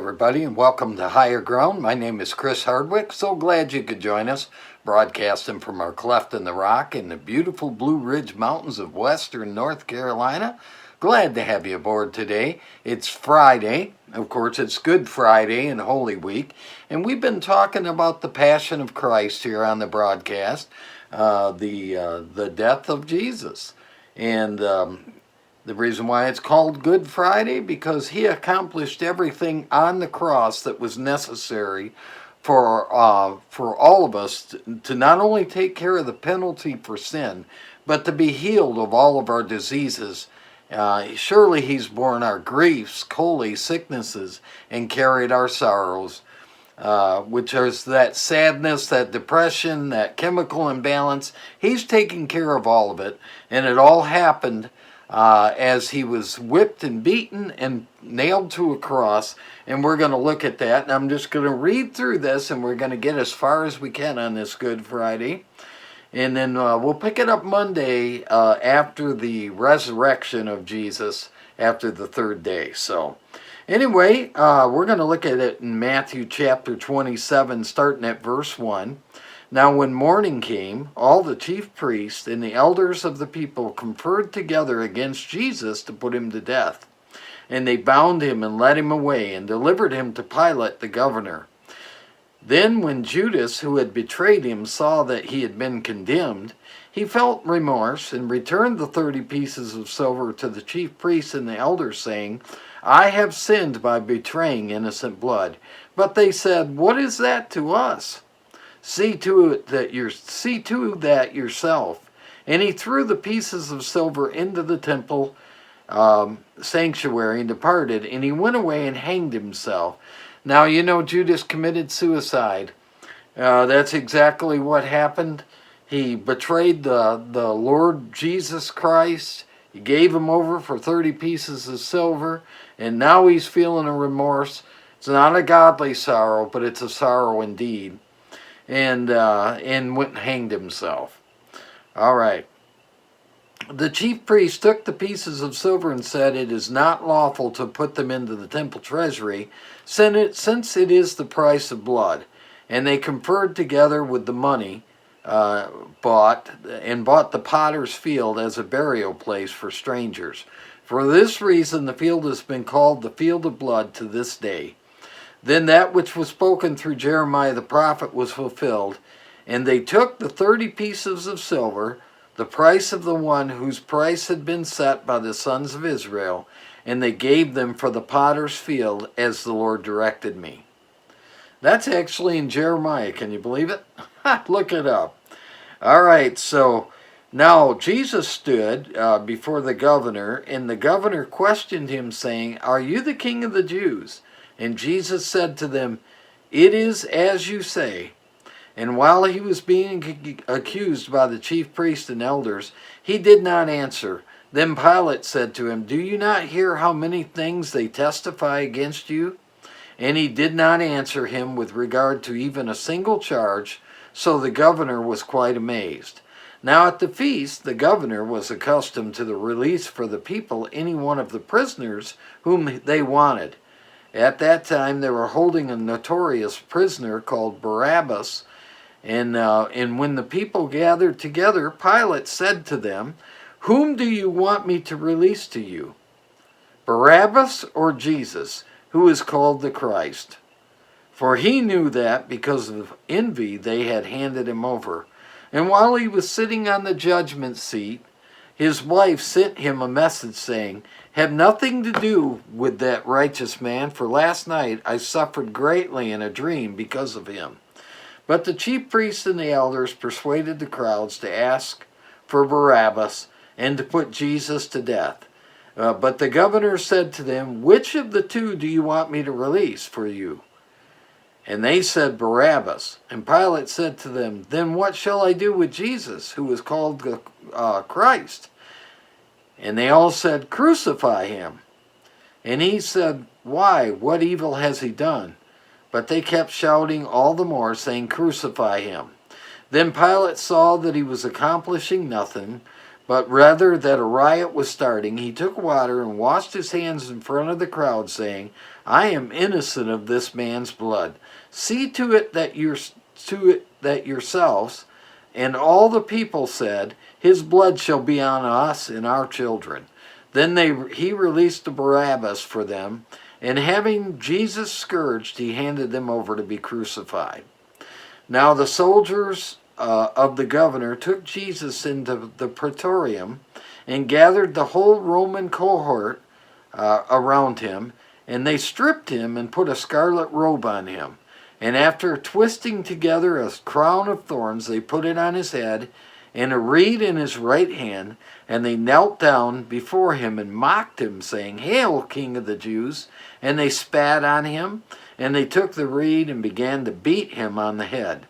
everybody, and welcome to Higher Ground. My name is Chris Hardwick. So glad you could join us, broadcasting from our cleft in the rock in the beautiful Blue Ridge Mountains of western North Carolina. Glad to have you aboard today. It's Friday. Of course, it's Good Friday and Holy Week, and we've been talking about the Passion of Christ here on the broadcast, the death of Jesus, and the reason why it's called Good Friday, because he accomplished everything on the cross that was necessary for all of us to not only take care of the penalty for sin, but to be healed of all of our diseases. Surely he's borne our griefs, coli, sicknesses, and carried our sorrows, which is that sadness, that depression, that chemical imbalance. He's taking care of all of it, and it all happened as he was whipped and beaten and nailed to a cross. And we're going to look at that. And I'm just going to read through this, and we're going to get as far as we can on this Good Friday. And then we'll pick it up Monday after the resurrection of Jesus, after the third day. So anyway, we're going to look at it in Matthew chapter 27, starting at verse 1. Now when morning came, all the chief priests and the elders of the people conferred together against Jesus to put him to death. And they bound him and led him away and delivered him to Pilate the governor. Then when Judas, who had betrayed him, saw that he had been condemned, he felt remorse and returned the 30 pieces of silver to the chief priests and the elders, saying, I have sinned by betraying innocent blood. But they said, What is that to us? See to that yourself. And he threw the pieces of silver into the temple sanctuary and departed, and he went away and hanged himself. Now, you know, Judas committed suicide. That's exactly what happened. He betrayed the Lord Jesus Christ. He gave him over for 30 pieces of silver, and now he's feeling a remorse. It's not a godly sorrow, but it's a sorrow indeed. And went and hanged himself. All right. The chief priest took the pieces of silver and said, It is not lawful to put them into the temple treasury, since it is the price of blood. And they conferred together with the money bought the potter's field as a burial place for strangers. For this reason the field has been called the field of blood to this day. Then that which was spoken through Jeremiah the prophet was fulfilled, and they took the 30 pieces of silver, the price of the one whose price had been set by the sons of Israel, and they gave them for the potter's field as the Lord directed me. That's actually in Jeremiah. Can you believe it? Look it up. All right, so now Jesus stood before the governor, and the governor questioned him, saying, Are you the king of the Jews? And Jesus said to them, It is as you say. And while he was being accused by the chief priests and elders, he did not answer. Then Pilate said to him, Do you not hear how many things they testify against you? And he did not answer him with regard to even a single charge, so the governor was quite amazed. Now at the feast, the governor was accustomed to the release for the people any one of the prisoners whom they wanted. At that time, they were holding a notorious prisoner called Barabbas, and when the people gathered together, Pilate said to them, Whom do you want me to release to you, Barabbas or Jesus, who is called the Christ? For he knew that because of envy they had handed him over. And while he was sitting on the judgment seat, his wife sent him a message saying, Have nothing to do with that righteous man, for last night I suffered greatly in a dream because of him. But the chief priests and the elders persuaded the crowds to ask for Barabbas and to put Jesus to death. But the governor said to them, Which of the two do you want me to release for you? And they said, Barabbas. And Pilate said to them, Then what shall I do with Jesus, who is called the Christ? And they all said, Crucify him. And he said, Why? What evil has he done? But they kept shouting all the more, saying, Crucify him. Then Pilate saw that he was accomplishing nothing, But rather that a riot was starting, he took water and washed his hands in front of the crowd, saying, I am innocent of this man's blood. See to it that yourselves. And all the people said, his blood shall be on us and our children. Then he released Barabbas for them, and having Jesus scourged, he handed them over to be crucified. Now the soldiers of the governor took Jesus into the praetorium and gathered the whole Roman cohort around him, and they stripped him and put a scarlet robe on him. And after twisting together a crown of thorns, they put it on his head and a reed in his right hand, and they knelt down before him and mocked him, saying, Hail, King of the Jews! And they spat on him, and they took the reed and began to beat him on the head.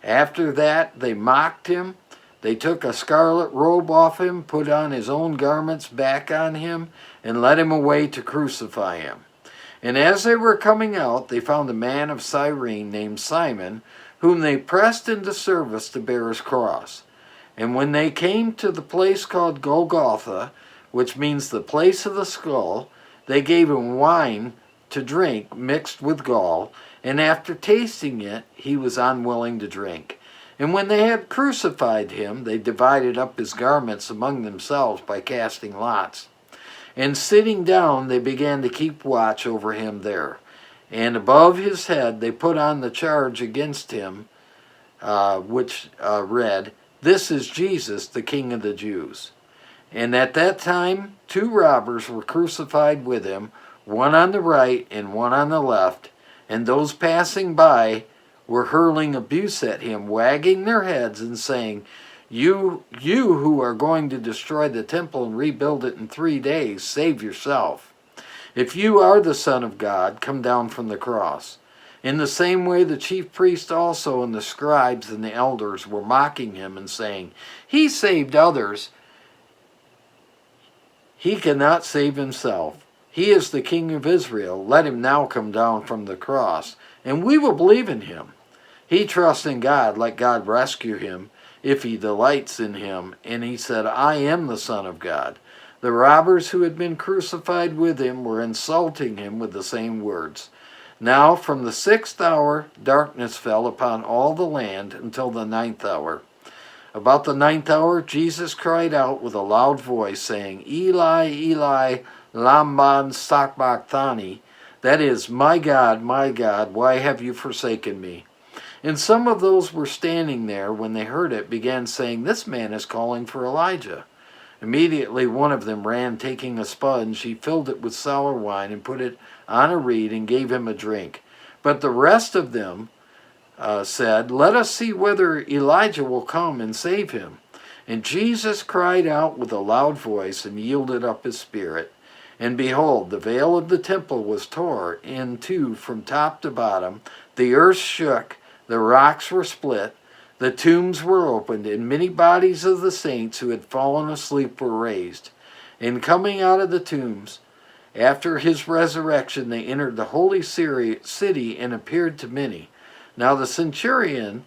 After that, they mocked him. They took a scarlet robe off him, put on his own garments back on him, and led him away to crucify him. And as they were coming out, they found a man of Cyrene named Simon, whom they pressed into service to bear his cross. And when they came to the place called Golgotha, which means the place of the skull, they gave him wine to drink mixed with gall, and after tasting it, he was unwilling to drink. And when they had crucified him, they divided up his garments among themselves by casting lots. And sitting down, they began to keep watch over him there. And above his head they put on the charge against him, which read, This is Jesus, the King of the Jews. And at that time 2 robbers were crucified with him, one on the right and one on the left. And those passing by were hurling abuse at him, wagging their heads and saying, You who are going to destroy the temple and rebuild it in 3 days, save yourself. If you are the Son of God, come down from the cross. In the same way the chief priests also and the scribes and the elders were mocking him and saying, He saved others. He cannot save himself. He is the King of Israel. Let him now come down from the cross, and we will believe in him. He trusts in God. Let God rescue him if he delights in him. And he said, I am the Son of God. The robbers who had been crucified with him were insulting him with the same words. Now from the 6th hour darkness fell upon all the land until the 9th hour. About the 9th hour Jesus cried out with a loud voice, saying, Eli, Eli, lama sabachthani. That is, my God, why have you forsaken me? And some of those were standing there when they heard it began saying, This man is calling for Elijah. Immediately one of them ran, taking a sponge. He filled it with sour wine and put it on a reed and gave him a drink. But the rest of them said, Let us see whether Elijah will come and save him. And Jesus cried out with a loud voice and yielded up his spirit. And behold, the veil of the temple was torn in two from top to bottom. The earth shook, the rocks were split, the tombs were opened, and many bodies of the saints who had fallen asleep were raised. And coming out of the tombs, after his resurrection, they entered the holy city and appeared to many. Now the centurion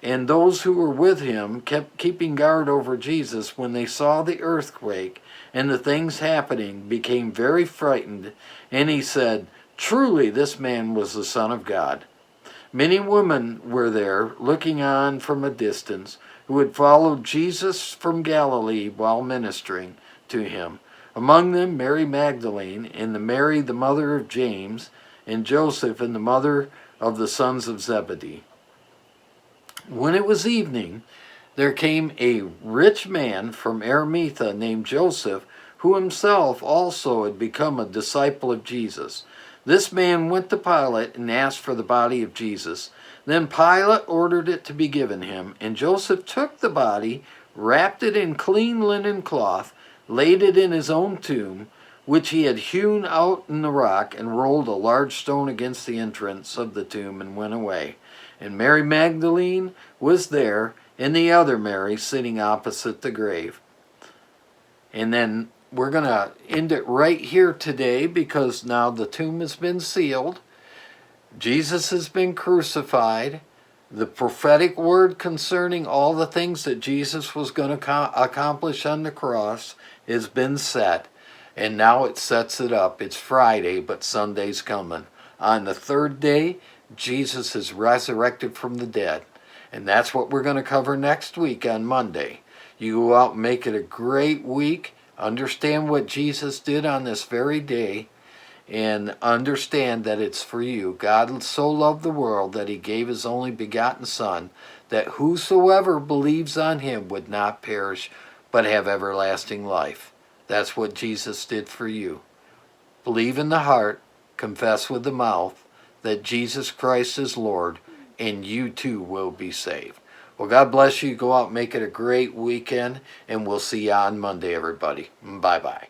and those who were with him kept keeping guard over Jesus. When they saw the earthquake and the things happening, became very frightened, and he said, Truly this man was the Son of God. Many women were there, looking on from a distance, who had followed Jesus from Galilee while ministering to him. Among them Mary Magdalene, and Mary the mother of James, and Joseph, and the mother of the sons of Zebedee. When it was evening, there came a rich man from Arimathea named Joseph, who himself also had become a disciple of Jesus. This man went to Pilate and asked for the body of Jesus. Then Pilate ordered it to be given him, and Joseph took the body, wrapped it in clean linen cloth, laid it in his own tomb, which he had hewn out in the rock, and rolled a large stone against the entrance of the tomb, and went away. And Mary Magdalene was there, and the other Mary sitting opposite the grave. And then we're going to end it right here today, because now the tomb has been sealed. Jesus has been crucified. The prophetic word concerning all the things that Jesus was going to accomplish on the cross has been set, and now it sets it up. It's Friday, but Sunday's coming. On the third day, Jesus is resurrected from the dead, and that's what we're going to cover next week on Monday. You go out and make it a great week. Understand what Jesus did on this very day, and understand that it's for you. God so loved the world that he gave his only begotten Son, that whosoever believes on him would not perish, but have everlasting life. That's what Jesus did for you. Believe in the heart, confess with the mouth that Jesus Christ is Lord, and you too will be saved. Well, God bless you. Go out and make it a great weekend, and we'll see you on Monday, everybody. Bye-bye.